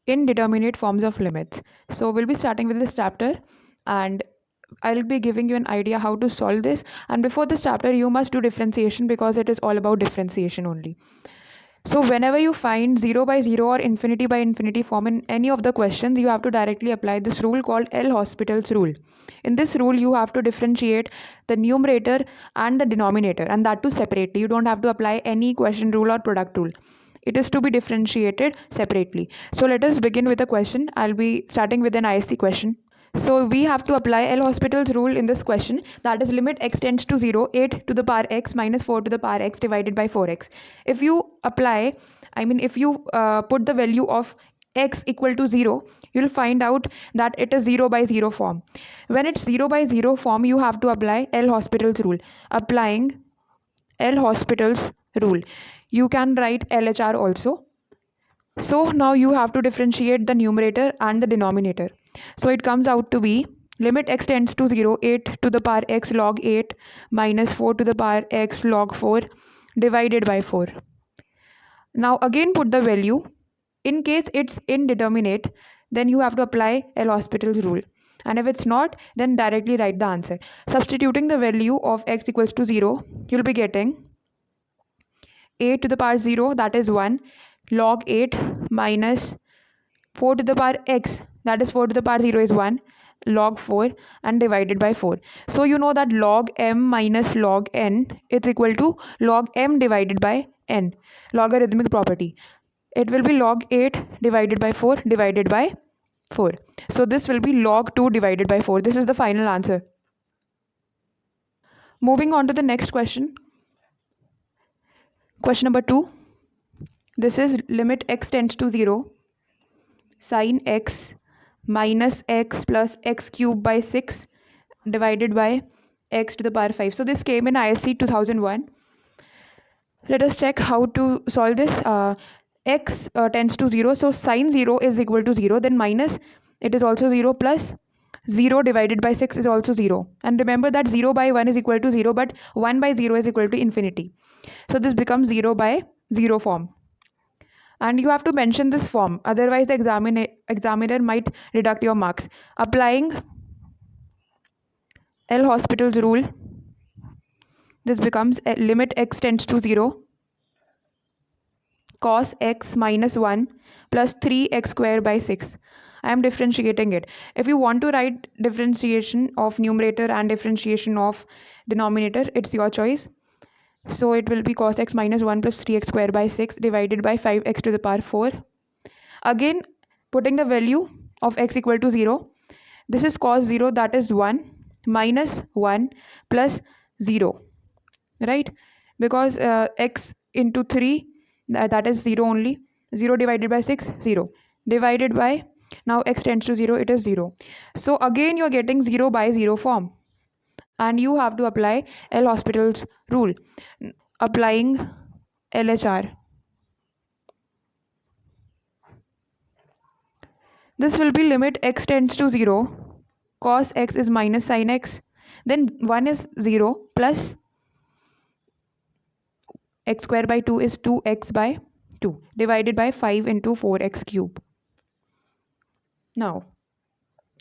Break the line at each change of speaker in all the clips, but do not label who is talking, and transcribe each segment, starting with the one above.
indeterminate forms of limits. So we'll be starting with this chapter, and I'll be giving you an idea how to solve this. And before this chapter, you must do differentiation because it is all about differentiation only. So whenever you find 0 by 0 or infinity by infinity form in any of the questions, you have to directly apply this rule called L'Hospital's rule. In this rule, you have to differentiate the numerator and the denominator, and that too separately. You don't have to apply any question rule or product rule. It is to be differentiated separately. So let us begin with a question. I'll be starting with an ISC question. So we have to apply L'Hospital's rule in this question, that is limit x tends to 0, 8 to the power x minus 4 to the power x divided by 4x. If you put the value of x equal to 0, you'll find out that it is 0 by 0 form. When it's 0 by 0 form, you have to apply L'Hospital's rule. Applying L'Hospital's rule, you can write LHR also. So now you have to differentiate the numerator and the denominator. So it comes out to be limit x tends to 0, 8 to the power x log 8 minus 4 to the power x log 4 divided by 4. Now again put the value. In case it's indeterminate, then you have to apply L'Hospital's rule. And if it's not, then directly write the answer. Substituting the value of x equals to 0, you'll be getting 8 to the power 0, that is 1, log 8 minus 4 to the power x, that is 4 to the power 0 is 1, log 4 and divided by 4. So you know that log m minus log n is equal to log m divided by n, logarithmic property. It will be log 8 divided by 4 divided by 4. So this will be log 2 divided by 4. This is the final answer. Moving on to the next question. Question number 2. This is limit x tends to 0, sin x minus x plus x cube by 6 divided by x to the power 5. So this came in ISC 2001. Let us check how to solve this. X tends to 0, so sin 0 is equal to 0, then minus it is also 0, plus 0 divided by 6 is also 0. And remember that 0 by 1 is equal to 0, but 1 by 0 is equal to infinity. So this becomes 0 by 0 form. And you have to mention this form, otherwise the examiner might deduct your marks. Applying L'Hospital's rule, this becomes limit x tends to 0, cos x minus 1 plus 3x square by 6. I am differentiating it. If you want to write differentiation of numerator and differentiation of denominator, it's your choice. So it will be cos x minus 1 plus 3x square by 6 divided by 5x to the power 4. Again, putting the value of x equal to 0. This is cos 0, that is 1, minus 1 plus 0. Right? Because x into 3, that is 0 only. 0 divided by 6, 0. Divided by, now x tends to 0, it is 0. So again you are getting 0 by 0 form. And you have to apply L'Hospital's rule. Applying LHR. This will be limit x tends to 0, cos x is minus sin x, then 1 is 0 plus x square by 2 is 2x by 2 divided by 5 into 4x cube. Now,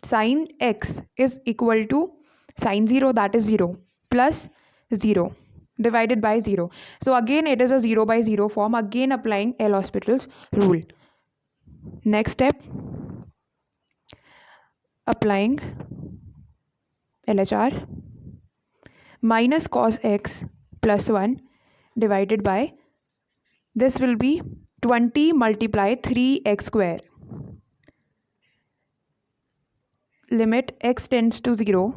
sin x is equal to sin 0, that is 0, plus 0 divided by 0. So again it is a 0 by 0 form, again applying L'Hospital's rule. Next step, applying LHR. Minus cos x plus 1 divided by, this will be 20 multiply 3x square. Limit x tends to 0,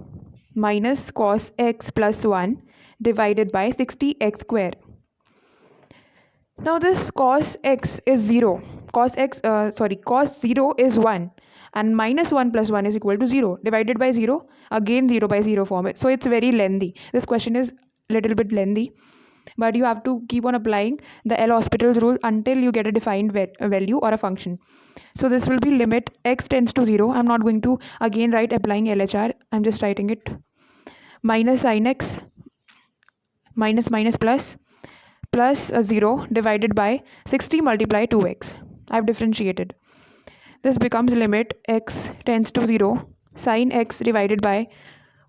minus cos x plus 1 divided by 60x square. Now this cos x is 0. Cos 0 is 1, and minus 1 plus 1 is equal to 0. Divided by 0, again 0 by 0 form. So it's very lengthy. This question is little bit lengthy, but you have to keep on applying the L'Hospital's rule until you get a defined value or a function. So this will be limit x tends to 0. I'm not going to again write applying LHR. I'm just writing it. Minus sin x minus minus plus 0 divided by 60 multiply 2x. I've differentiated. this becomes limit x tends to 0 sin x divided by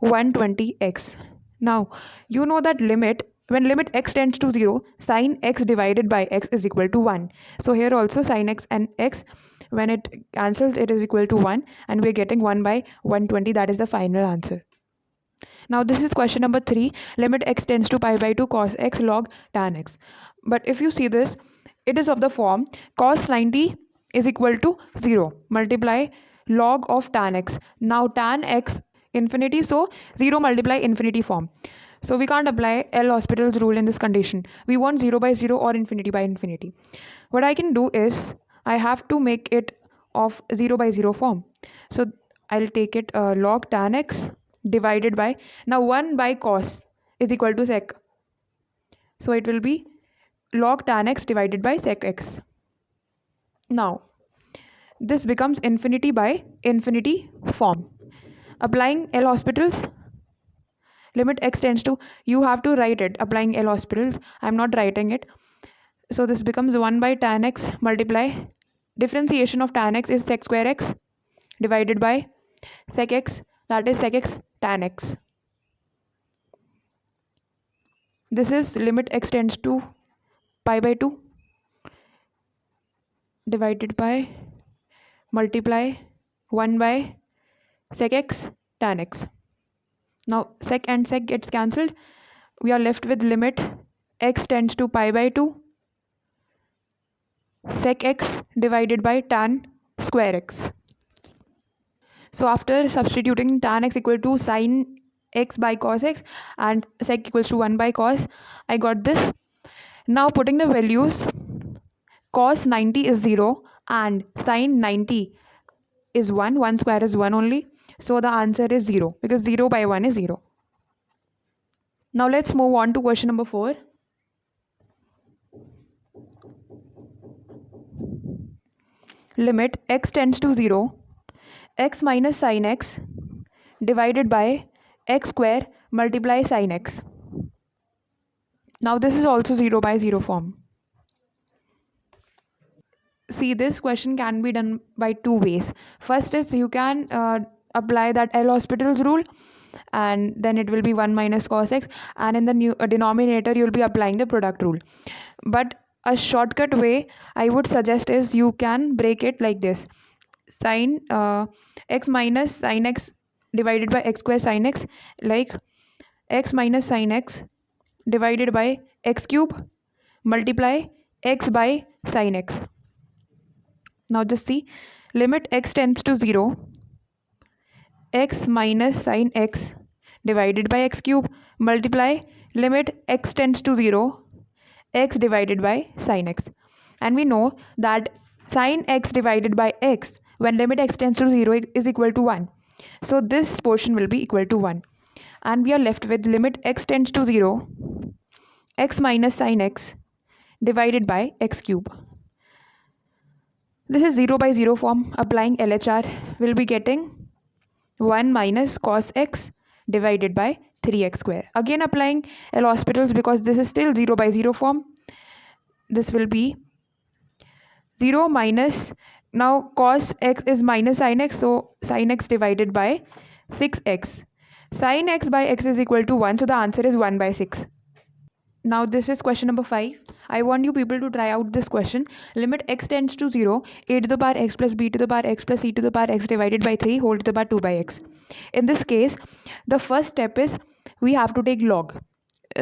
120x. Now you know that when limit x tends to 0, sin x divided by x is equal to 1. So here also sin x and x, when it cancels, it is equal to 1, and we are getting 1 by 120. That is the final answer. Now this is question number 3. Limit x tends to pi by 2 cos x log tan x. But if you see this, it is of the form cos 90 is equal to 0 multiply log of tan x. Now tan x infinity, so 0 multiply infinity form. So we can't apply L'Hospital's rule in this condition. We want 0 by 0 or infinity by infinity. What I can do is I have to make it of 0 by 0 form. So I'll take it log tan x divided by, now 1 by cos is equal to sec. So it will be log tan x divided by sec x. Now this becomes infinity by infinity form. Applying L'Hospital's, limit x tends to, you have to write it applying L'Hospital's. I'm not writing it. So this becomes 1 by tan x multiply, differentiation of tan x is sec square x divided by sec x, that is sec x tan x. This is limit x tends to pi by 2 divided by multiply 1 by sec x tan x. Now sec and sec gets cancelled. We are left with limit x tends to pi by 2 sec x divided by tan square x. So after substituting tan x equal to sin x by cos x and sec equals to 1 by cos, I got this. Now putting the values, cos 90 is 0 and sin 90 is 1. 1 square is 1 only. So the answer is 0 because 0 by 1 is 0. Now let's move on to question number 4. Limit x tends to 0, x minus sin x divided by x square multiply sin x. Now this is also 0 by 0 form. See, this question can be done by two ways. First is you can apply that L'Hospital's rule, and then it will be 1 minus cos x, and in the new denominator you will be applying the product rule. But a shortcut way I would suggest is you can break it like this: sin x minus sin x divided by x square sin x, like x minus sin x divided by x cube multiply x by sin x. Now just see, limit x tends to 0, x minus sin x divided by x cube multiply limit x tends to 0, x divided by sin x. And we know that sin x divided by x when limit x tends to 0 is equal to 1. So this portion will be equal to 1. And we are left with limit x tends to 0, x minus sin x divided by x cube. This is 0 by 0 form. Applying LHR, will be getting 1 minus cos x divided by 3x square. Again applying L'Hospital's, because this is still 0 by 0 form. This will be 0 minus, now cos x is minus sin x, so sin x divided by 6x. Sin x by x is equal to 1, so the answer is 1 by 6. Now this is question number 5. I want you people to try out this question. Limit x tends to 0, a to the power x plus b to the power x plus c to the power x divided by 3 whole to the power 2 by x. In this case, the first step is we have to take log.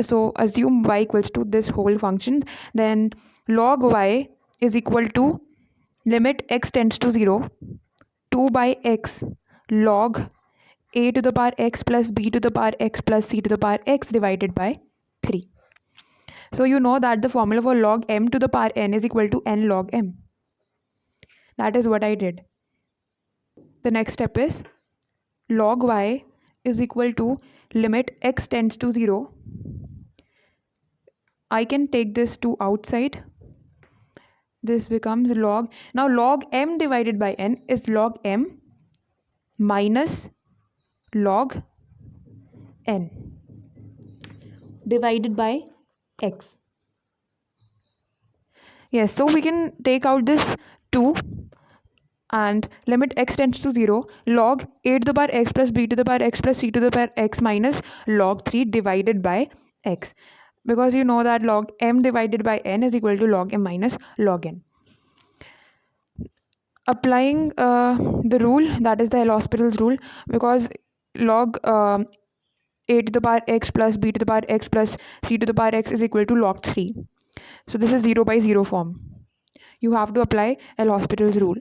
So assume y equals to this whole function, then log y is equal to limit x tends to 0, 2 by x log a to the power x plus b to the power x plus c to the power x divided by 3. So you know that the formula for log m to the power n is equal to n log m. That is what I did. The next step is log y is equal to limit x tends to 0. I can take this to outside. This becomes log. Now log m divided by n is log m minus log n divided by x. Yes, so we can take out this 2 and limit x tends to 0, log a to the power x plus b to the power x plus c to the power x minus log 3 divided by x, because you know that log m divided by n is equal to log m minus log n. Applying the rule, that is the L'Hospital's rule, because log a to the power x plus b to the power x plus c to the power x is equal to log 3. So this is 0 by 0 form. You have to apply L'Hospital's rule.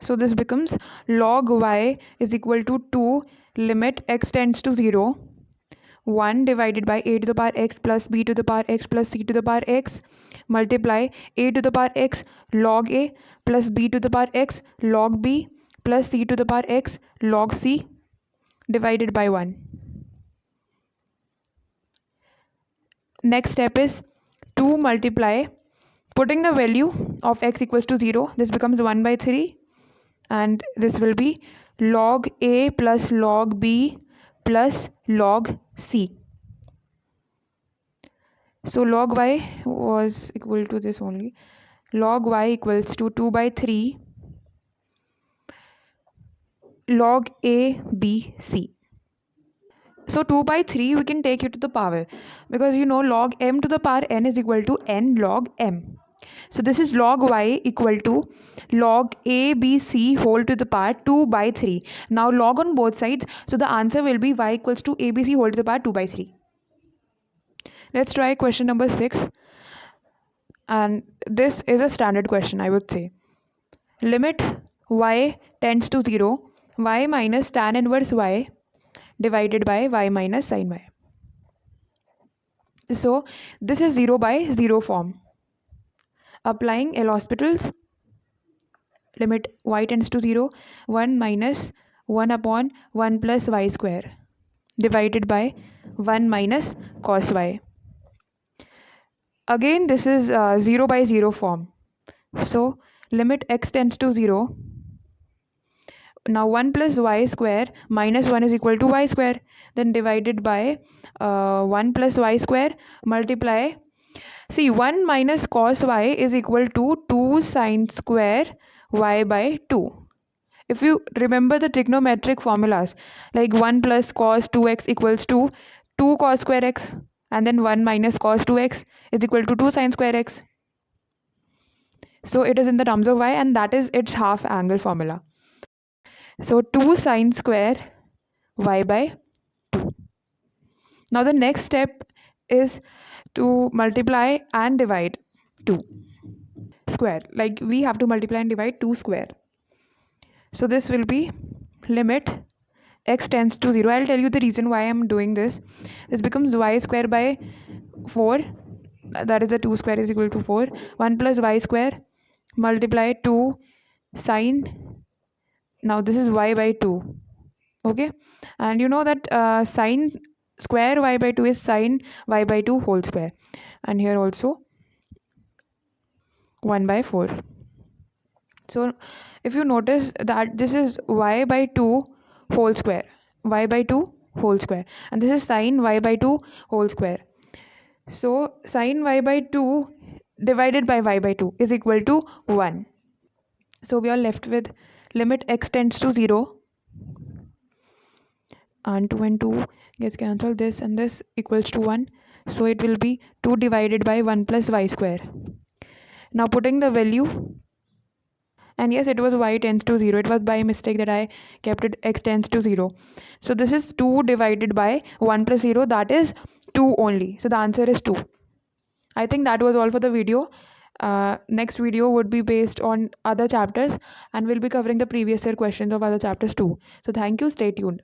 So this becomes log y is equal to 2 limit x tends to 0, 1 divided by a to the power x plus b to the power x plus c to the power x multiply a to the power x log a plus b to the power x log b plus c to the power x log c divided by 1. Next step is to multiply, putting the value of x equals to 0, this becomes 1 by 3, and this will be log a plus log b plus log c. So log y was equal to this only. Log y equals to 2 by 3 log a b c. So 2 by 3 we can take it to the power, because you know log m to the power n is equal to n log m. So this is log y equal to log a b c whole to the power 2 by 3. Now log on both sides, so the answer will be y equals to a b c whole to the power 2 by 3. Let's try question number 6, and this is a standard question, I would say. Limit y tends to 0, y minus tan inverse y divided by y minus sin y. So this is 0 by 0 form. Applying L'Hospital's, limit y tends to 0, 1 minus 1 upon 1 plus y square divided by 1 minus cos y. Again this is 0 by 0 form. So limit x tends to 0. Now 1 plus y square minus 1 is equal to y square, then divided by 1 plus y square multiply. See, 1 minus cos y is equal to 2 sine square y by 2. If you remember the trigonometric formulas, like 1 plus cos 2x equals to 2 cos square x, and then 1 minus cos 2x is equal to 2 sine square x. So it is in the terms of y, and that is its half angle formula. So 2 sine square y by 2. Now the next step is to multiply and divide 2 square. Like we have to multiply and divide 2 square. So this will be limit x tends to 0. I'll tell you the reason why I'm doing this. This becomes y square by 4. That is the 2 square is equal to 4. 1 plus y square multiply 2 sine. Now this is y by 2. Okay. And you know that sine square y by 2 is sine y by 2 whole square. And here also 1 by 4. So if you notice that this is y by 2 whole square, y by 2 whole square, and this is sine y by 2 whole square. So sine y by 2 divided by y by 2 is equal to 1. So we are left with limit x tends to 0, and 2 and 2 gets cancelled, this and this equals to 1. So it will be 2 divided by 1 plus y square. Now putting the value, and yes, it was y tends to 0. It was by mistake that I kept it x tends to 0. So this is 2 divided by 1 plus 0, that is 2 only. So the answer is 2. I think that was all for the video. Next video would be based on other chapters, and we'll be covering the previous year questions of other chapters too. So thank you, stay tuned.